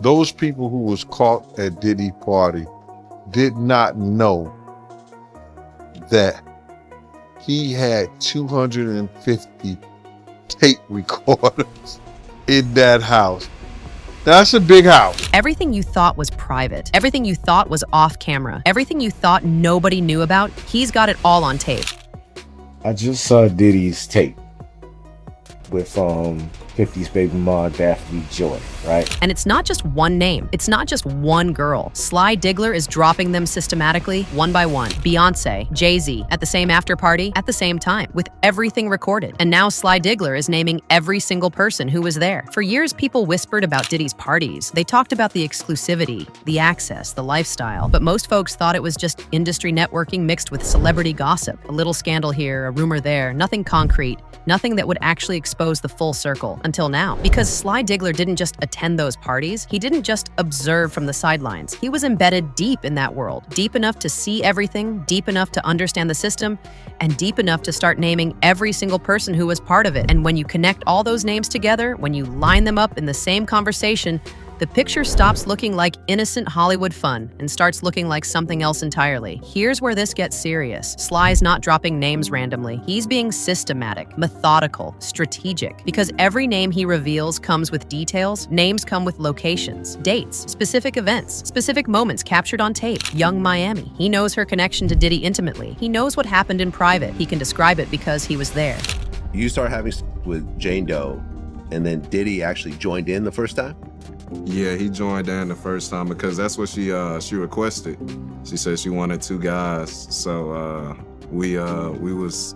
those people who was caught at Diddy party did not know that he had 250 tape recorders in that house. That's a big house. Everything you thought was private, everything you thought was off camera, everything you thought nobody knew about, he's got it all on tape. I just saw Diddy's tape with 50's baby mom, Daphne Joy, right? And it's not just one name. It's not just one girl. Sly Diggler is dropping them systematically, one by one. Beyoncé, Jay-Z, at the same after party, at the same time, with everything recorded. And now Sly Diggler is naming every single person who was there. For years, people whispered about Diddy's parties. They talked about the exclusivity, the access, the lifestyle. But most folks thought it was just industry networking mixed with celebrity gossip. A little scandal here, a rumor there, nothing concrete, nothing that would actually expose the full circle. Until now. Because Sly Diggler didn't just attend those parties, he didn't just observe from the sidelines. He was embedded deep in that world, deep enough to see everything, deep enough to understand the system, and deep enough to start naming every single person who was part of it. And when you connect all those names together, when you line them up in the same conversation, the picture stops looking like innocent Hollywood fun and starts looking like something else entirely. Here's where this gets serious. Sly's not dropping names randomly. He's being systematic, methodical, strategic. Because every name he reveals comes with details, names come with locations, dates, specific events, specific moments captured on tape. Young Miami. He knows her connection to Diddy intimately. He knows what happened in private. He can describe it because he was there. You start having with Jane Doe, and then Diddy actually joined in the first time? Yeah, he joined in the first time because that's what she requested. She said she wanted two guys, so we was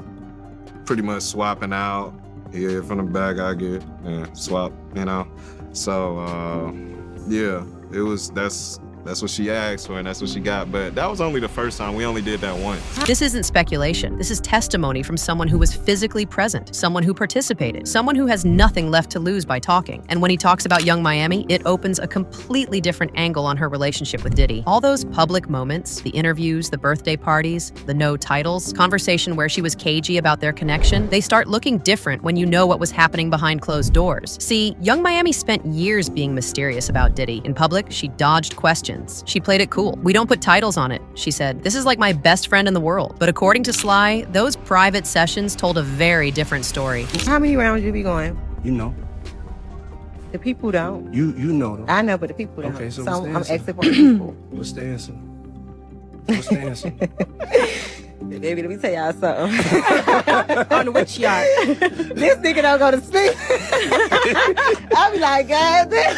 pretty much swapping out. He get from the back, I get and swap, you know. So yeah, it was that's what she asked for and that's what she got. But that was only the first time. We only did that once. This isn't speculation. This is testimony from someone who was physically present, someone who participated, someone who has nothing left to lose by talking. And when he talks about Young Miami, it opens a completely different angle on her relationship with Diddy. All those public moments, the interviews, the birthday parties, the no titles, conversation where she was cagey about their connection, they start looking different when you know what was happening behind closed doors. See, Young Miami spent years being mysterious about Diddy. In public, she dodged questions. She played it cool. We don't put titles on it, she said. This is like my best friend in the world. But according to Sly, those private sessions told a very different story. How many rounds you be going? You know. The people don't. You know them. I know, but the people don't. Okay, so I'm what's the answer? asking for the people. What's the answer? What's the answer? Baby, let me tell y'all something. On the witch yard. This nigga don't go to sleep. I be like, God damn.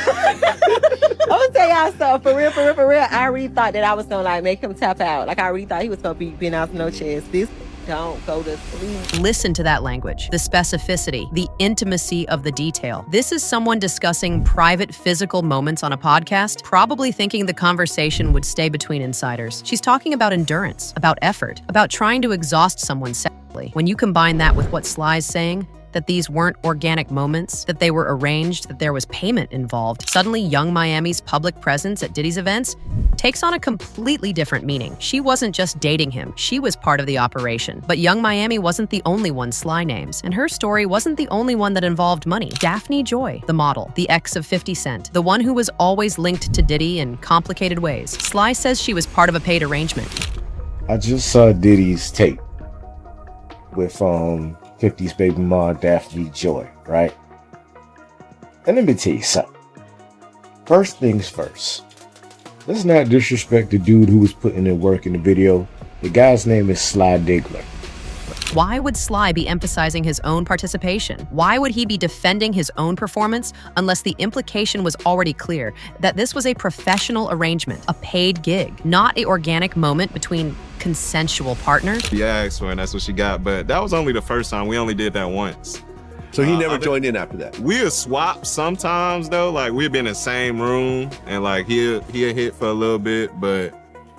I'm gonna tell y'all something. For real. I really thought that I was gonna like make him tap out. Like I really thought he was gonna be being out no chance. This don't go to sleep. Listen to that language, the specificity, the intimacy of the detail. This is someone discussing private physical moments on a podcast, probably thinking the conversation would stay between insiders. She's talking about endurance, about effort, about trying to exhaust someone sexually. When you combine that with what Sly's saying, that these weren't organic moments, that they were arranged, that there was payment involved, suddenly Young Miami's public presence at Diddy's events takes on a completely different meaning. She wasn't just dating him, she was part of the operation. But Young Miami wasn't the only one Sly names, and her story wasn't the only one that involved money. Daphne Joy, the model, the ex of 50 Cent, the one who was always linked to Diddy in complicated ways. Sly says she was part of a paid arrangement. I just saw Diddy's tape with 50's baby mom, Daphne Joy, right? And let me tell you something. First things first. Let's not disrespect the dude who was putting in work in the video. The guy's name is Sly Diggler. Why would Sly be emphasizing his own participation? Why would he be defending his own performance unless the implication was already clear that this was a professional arrangement, a paid gig, not an organic moment between consensual partners? She asked for and that's what she got. But that was only the first time. We only did that once. So he never joined in after that? We'll swap sometimes though. Like we'll be in the same room and like he'll hit for a little bit,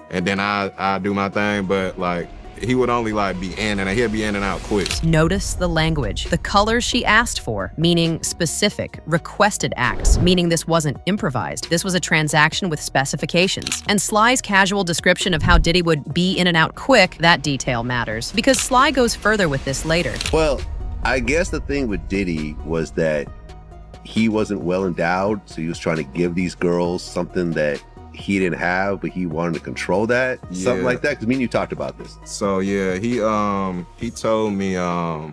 and then I do my thing, but like he would only like be in and he'll be in and out quick. Notice the language. The colors she asked for, meaning specific, requested acts, meaning this wasn't improvised. This was a transaction with specifications. And Sly's casual description of how Diddy would be in and out quick, that detail matters. Because Sly goes further with this later. Well, I guess the thing with Diddy was that he wasn't well endowed, so he was trying to give these girls something that he didn't have, but he wanted to control that, something like that? Because me and you talked about this. So yeah, he told me I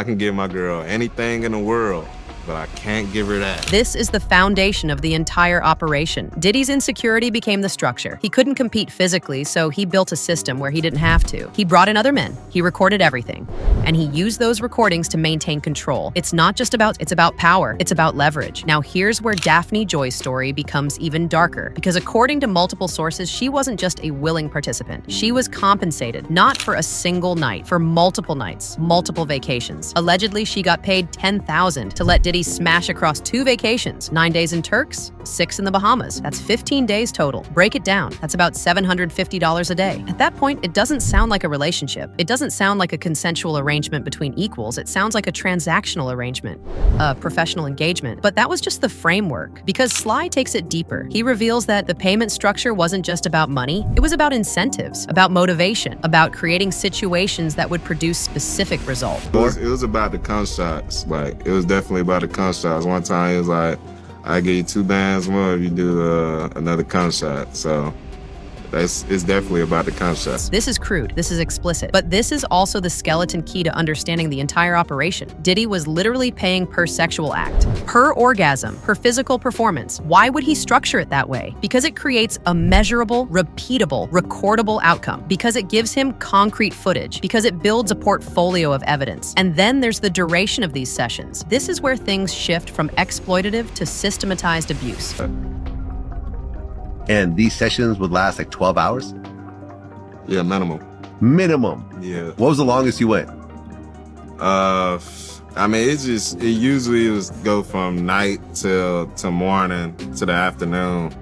can give my girl anything in the world, but I can't give her that. This is the foundation of the entire operation. Diddy's insecurity became the structure. He couldn't compete physically, so he built a system where he didn't have to. He brought in other men. He recorded everything. And he used those recordings to maintain control. It's not just it's about power. It's about leverage. Now here's where Daphne Joy's story becomes even darker, because according to multiple sources, she wasn't just a willing participant. She was compensated, not for a single night, for multiple nights, multiple vacations. Allegedly, she got paid $10,000 to let Diddy smash across 2 vacations, 9 days in Turks, 6 in the Bahamas. That's 15 days total. Break it down. That's about $750 a day. At that point, it doesn't sound like a relationship. It doesn't sound like a consensual arrangement between equals. It sounds like a transactional arrangement, a professional engagement. But that was just the framework, because Sly takes it deeper. He reveals that the payment structure wasn't just about money. It was about incentives, about motivation, about creating situations that would produce specific results. It was about the cum shots. Like, it was definitely about the cum shots. One time, it was like, I give you 2 bands more if you do another cum shot. So it's definitely about the cum shots. This is crude, this is explicit, but this is also the skeleton key to understanding the entire operation. Diddy was literally paying per sexual act, per orgasm, per physical performance. Why would he structure it that way? Because it creates a measurable, repeatable, recordable outcome, because it gives him concrete footage, because it builds a portfolio of evidence. And then there's the duration of these sessions. This is where things shift from exploitative to systematized abuse. And these sessions would last like 12 hours? Yeah, minimum. Minimum? Yeah. What was the longest you went? I mean, it usually was go from night to morning to the afternoon.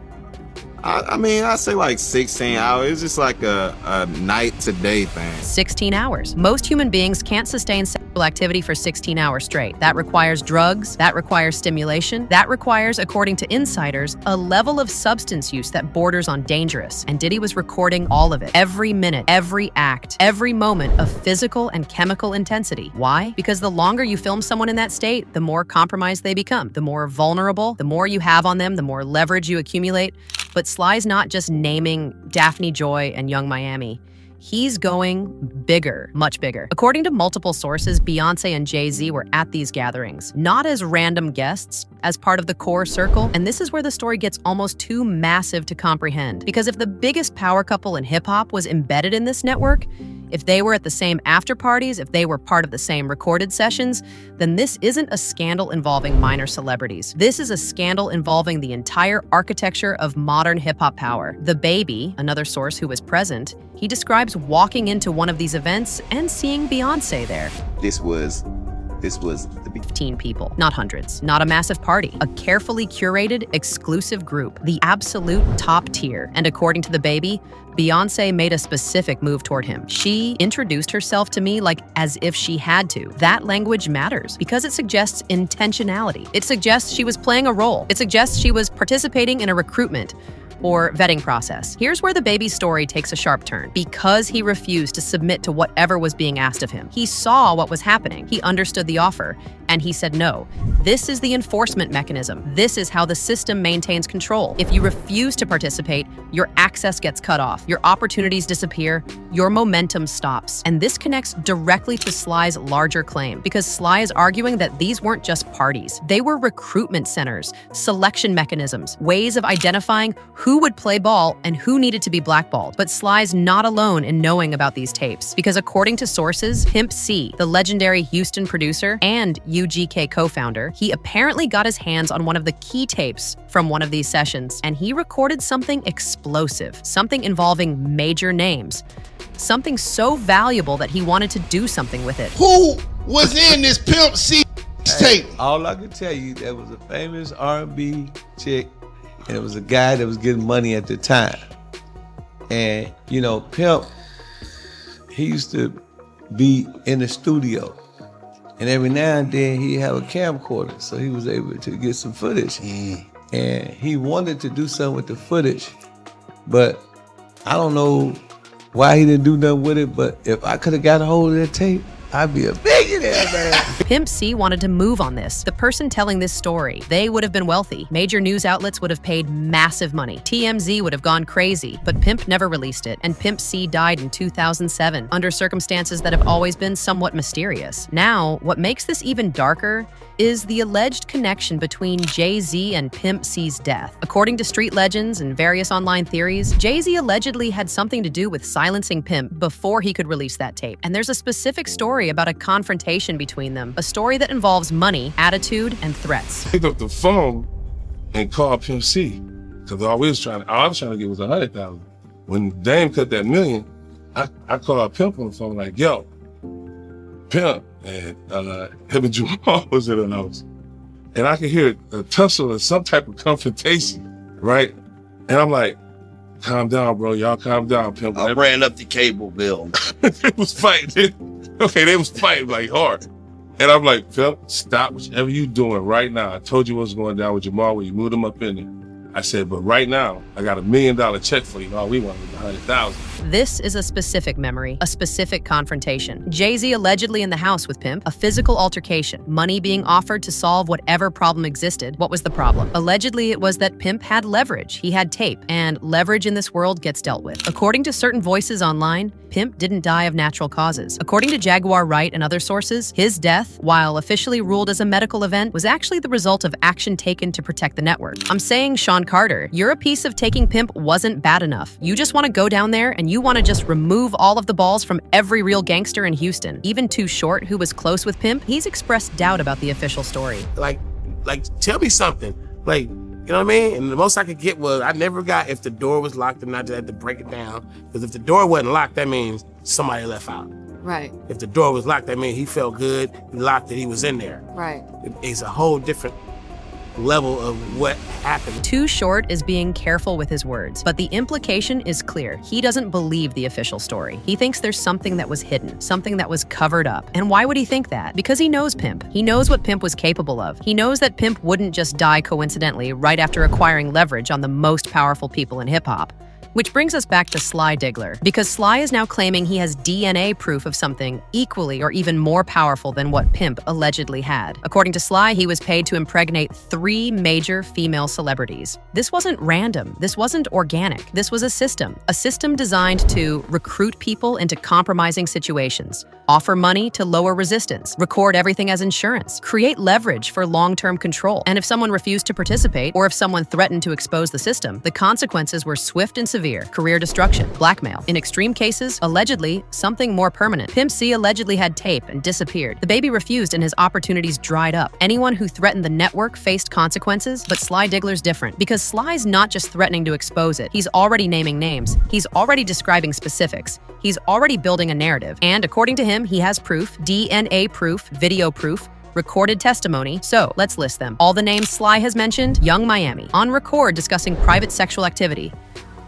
I mean, I say like 16 hours. It's just like a night to day thing. 16 hours. Most human beings can't sustain sexual activity for 16 hours straight. That requires drugs, that requires stimulation, that requires, according to insiders, a level of substance use that borders on dangerous. And Diddy was recording all of it. Every minute, every act, every moment of physical and chemical intensity. Why? Because the longer you film someone in that state, the more compromised they become, the more vulnerable, the more you have on them, the more leverage you accumulate. But Sly's not just naming Daphne Joy and Young Miami. He's going bigger, much bigger. According to multiple sources, Beyoncé and Jay-Z were at these gatherings, not as random guests, as part of the core circle. And this is where the story gets almost too massive to comprehend. Because if the biggest power couple in hip-hop was embedded in this network, if they were at the same after parties, if they were part of the same recorded sessions, then this isn't a scandal involving minor celebrities. This is a scandal involving the entire architecture of modern hip-hop power. The Baby, another source who was present, he describes walking into one of these events and seeing Beyoncé there. This was the 15 people, not hundreds, not a massive party, a carefully curated, exclusive group, the absolute top tier. And according to The Baby, Beyoncé made a specific move toward him. She introduced herself to me like as if she had to. That language matters because it suggests intentionality. It suggests she was playing a role. It suggests she was participating in a recruitment or vetting process. Here's where The Baby's story takes a sharp turn. Because he refused to submit to whatever was being asked of him. He saw what was happening. He understood the offer, and he said no. This is the enforcement mechanism. This is how the system maintains control. If you refuse to participate, your access gets cut off, your opportunities disappear, your momentum stops. And this connects directly to Sly's larger claim, because Sly is arguing that these weren't just parties. They were recruitment centers, selection mechanisms, ways of identifying who would play ball and who needed to be blackballed. But Sly's not alone in knowing about these tapes, because according to sources, Pimp C, the legendary Houston producer and UGK co-founder, he apparently got his hands on one of the key tapes from one of these sessions, and he recorded something explosive, something involving major names, something so valuable that he wanted to do something with it. Who was in this Pimp C tape? All I can tell you, there was a famous R&B chick, and it was a guy that was getting money at the time. And, you know, Pimp, he used to be in the studio. And every now and then he'd have a camcorder, so he was able to get some footage. And he wanted to do something with the footage, but I don't know why he didn't do nothing with it, but if I could have got a hold of that tape, I'd be a billionaire. millionaire, man. Pimp C wanted to move on this. The person telling this story, they would have been wealthy. Major news outlets would have paid massive money. TMZ would have gone crazy, but Pimp never released it, and Pimp C died in 2007 under circumstances that have always been somewhat mysterious. Now, what makes this even darker is the alleged connection between Jay-Z and Pimp C's death. According to street legends and various online theories, Jay-Z allegedly had something to do with silencing Pimp before he could release that tape. And there's a specific story about a confrontation between them, a story that involves money, attitude, and threats. Picked up the phone and called Pimp C, because all I was trying to get was 100,000. When Dame cut that million, I called Pimp on the phone like, yo, Pimp, and him and Jamal was in the house. And I could hear a tussle or some type of confrontation, right? And I'm like, calm down, bro. Y'all calm down, Pimp. I ran up the cable bill. They was fighting. Okay, they was fighting like hard. And I'm like, Pimp, stop whatever you doing right now. I told you what's going down with Jamal when you moved him up in there. I said, but right now, I got $1 million check for you. All we want is 100,000. This is a specific memory, a specific confrontation. Jay-Z allegedly in the house with Pimp, a physical altercation, money being offered to solve whatever problem existed. What was the problem? Allegedly, it was that Pimp had leverage. He had tape, and leverage in this world gets dealt with. According to certain voices online, Pimp didn't die of natural causes. According to Jaguar Wright and other sources, his death, while officially ruled as a medical event, was actually the result of action taken to protect the network. I'm saying, Sean Carter, you're a piece of taking Pimp wasn't bad enough. You just want to go down there and you want to just remove all of the balls from every real gangster in Houston. Even Too Short, who was close with Pimp, he's expressed doubt about the official story. Like, tell me something. Like, you know what I mean? And the most I could get was, I never got if the door was locked and I just had to break it down. Because if the door wasn't locked, that means somebody left out. Right. If the door was locked, that means he felt good, he locked it, he was in there. Right. It's a whole different level of what happened. Too Short is being careful with his words, but the implication is clear. He doesn't believe the official story. He thinks there's something that was hidden, something that was covered up. And why would he think that? Because he knows Pimp. He knows what Pimp was capable of. He knows that Pimp wouldn't just die coincidentally right after acquiring leverage on the most powerful people in hip-hop. Which brings us back to Sly Diggler, because Sly is now claiming he has DNA proof of something equally or even more powerful than what Pimp allegedly had. According to Sly, he was paid to impregnate 3 major female celebrities. This wasn't random. This wasn't organic. This was a system designed to recruit people into compromising situations, offer money to lower resistance, record everything as insurance, create leverage for long-term control. And if someone refused to participate, or if someone threatened to expose the system, the consequences were swift and severe. Career destruction, blackmail. In extreme cases, allegedly, something more permanent. Pimp C allegedly had tape and disappeared. The baby refused and his opportunities dried up. Anyone who threatened the network faced consequences, but Sly Diggler's different, because Sly's not just threatening to expose it. He's already naming names. He's already describing specifics. He's already building a narrative. And according to him, he has proof, DNA proof, video proof, recorded testimony. So let's list them. All the names Sly has mentioned: Young Miami, on record discussing private sexual activity,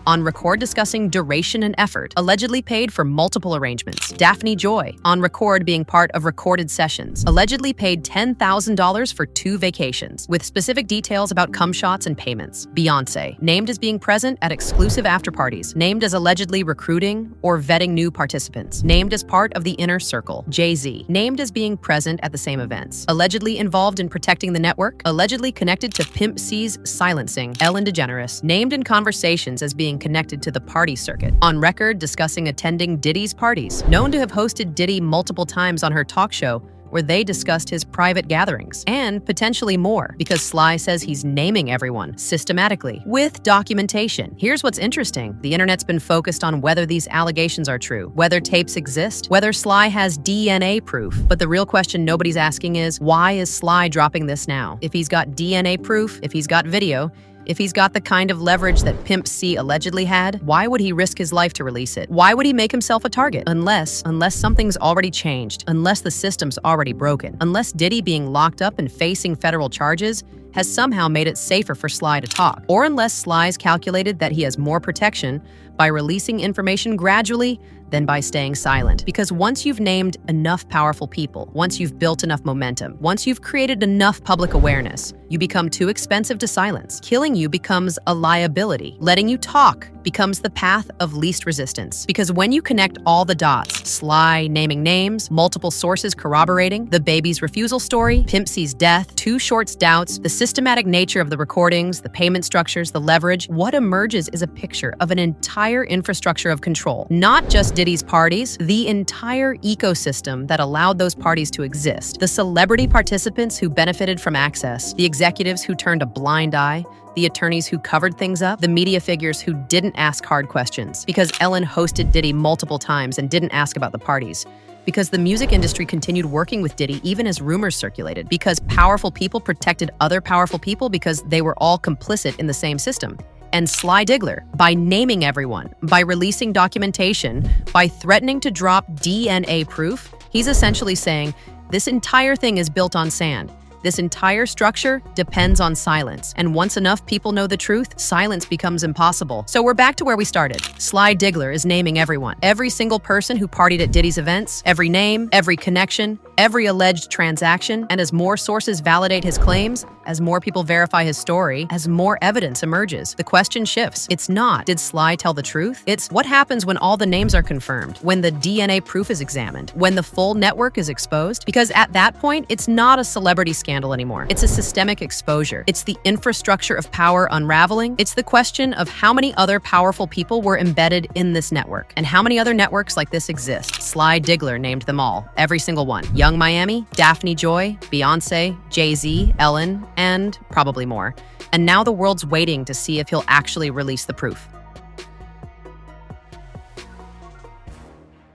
on record discussing duration and effort, allegedly paid for multiple arrangements. Daphne Joy, on record being part of recorded sessions, allegedly paid $10,000 for 2 vacations, with specific details about cum shots and payments. Beyoncé, named as being present at exclusive after-parties, named as allegedly recruiting or vetting new participants, named as part of the inner circle. Jay-Z, named as being present at the same events, allegedly involved in protecting the network, allegedly connected to Pimp C's silencing. Ellen DeGeneres, named in conversations as being connected to the party circuit, on record discussing attending Diddy's parties, known to have hosted Diddy multiple times on her talk show where they discussed his private gatherings, and potentially more, because Sly says he's naming everyone systematically with documentation. Here's what's interesting. The internet's been focused on whether these allegations are true, whether tapes exist, whether Sly has DNA proof. But the real question nobody's asking is, why is Sly dropping this now? If he's got DNA proof, if he's got video, if he's got the kind of leverage that Pimp C allegedly had, why would he risk his life to release it? Why would he make himself a target? Unless something's already changed, unless the system's already broken, unless Diddy being locked up and facing federal charges has somehow made it safer for Sly to talk, or unless Sly's calculated that he has more protection by releasing information gradually than by staying silent. Because once you've named enough powerful people, once you've built enough momentum, once you've created enough public awareness, you become too expensive to silence. Killing you becomes a liability. Letting you talk becomes the path of least resistance. Because when you connect all the dots, Sly naming names, multiple sources corroborating, the baby's refusal story, Pimp C's death, Too Short's doubts, the systematic nature of the recordings, the payment structures, the leverage, what emerges is a picture of an entire infrastructure of control. Not just Diddy's parties, the entire ecosystem that allowed those parties to exist. The celebrity participants who benefited from access, the executives who turned a blind eye, the attorneys who covered things up, the media figures who didn't ask hard questions, because Ellen hosted Diddy multiple times and didn't ask about the parties. Because the music industry continued working with Diddy even as rumors circulated. Because powerful people protected other powerful people because they were all complicit in the same system. And Sly Diggler, by naming everyone, by releasing documentation, by threatening to drop DNA proof, he's essentially saying, this entire thing is built on sand. This entire structure depends on silence. And once enough people know the truth, silence becomes impossible. So we're back to where we started. Sly Diggler is naming everyone. Every single person who partied at Diddy's events, every name, every connection, every alleged transaction. And as more sources validate his claims, as more people verify his story, as more evidence emerges, the question shifts. It's not, did Sly tell the truth? It's what happens when all the names are confirmed, when the DNA proof is examined, when the full network is exposed? Because at that point, it's not a celebrity scandal anymore. It's a systemic exposure. It's the infrastructure of power unraveling. It's the question of how many other powerful people were embedded in this network, and how many other networks like this exist. Sly Diggler named them all, every single one. Young Miami, Daphne Joy, Beyoncé, Jay-Z, Ellen, and probably more. And now the world's waiting to see if he'll actually release the proof.